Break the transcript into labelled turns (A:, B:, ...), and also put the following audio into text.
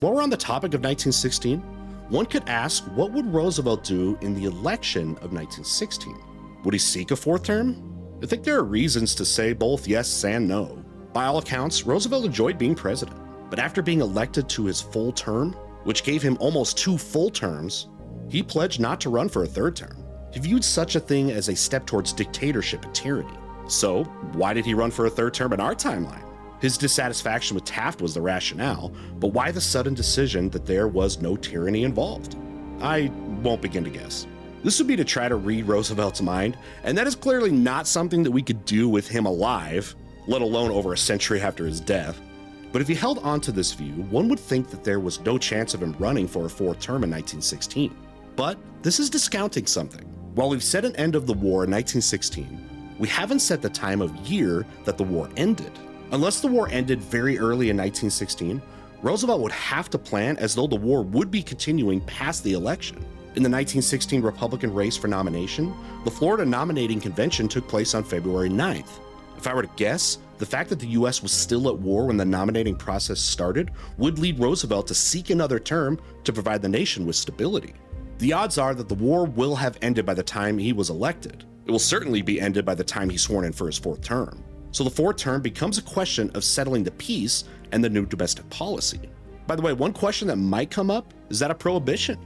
A: While we're on the topic of 1916, one could ask, what would Roosevelt do in the election of 1916? Would he seek a fourth term? I think there are reasons to say both yes and no. By all accounts, Roosevelt enjoyed being president, but after being elected to his full term, which gave him almost 2 full terms, he pledged not to run for a third term. He viewed such a thing as a step towards dictatorship and tyranny. So, why did he run for a third term in our timeline? His dissatisfaction with Taft was the rationale, but why the sudden decision that there was no tyranny involved? I won't begin to guess. This would be to try to read Roosevelt's mind, and that is clearly not something that we could do with him alive, let alone over a century after his death. But if he held on to this view, one would think that there was no chance of him running for a fourth term in 1916. But this is discounting something. While we've set an end of the war in 1916, we haven't set the time of year that the war ended. Unless the war ended very early in 1916, Roosevelt would have to plan as though the war would be continuing past the election. In the 1916 Republican race for nomination, the Florida nominating convention took place on February 9th. If I were to guess, the fact that the US was still at war when the nominating process started would lead Roosevelt to seek another term to provide the nation with stability. The odds are that the war will have ended by the time he was elected. It will certainly be ended by the time he's sworn in for his fourth term. So the fourth term becomes a question of settling the peace and the new domestic policy. By the way, one question that might come up is that of prohibition.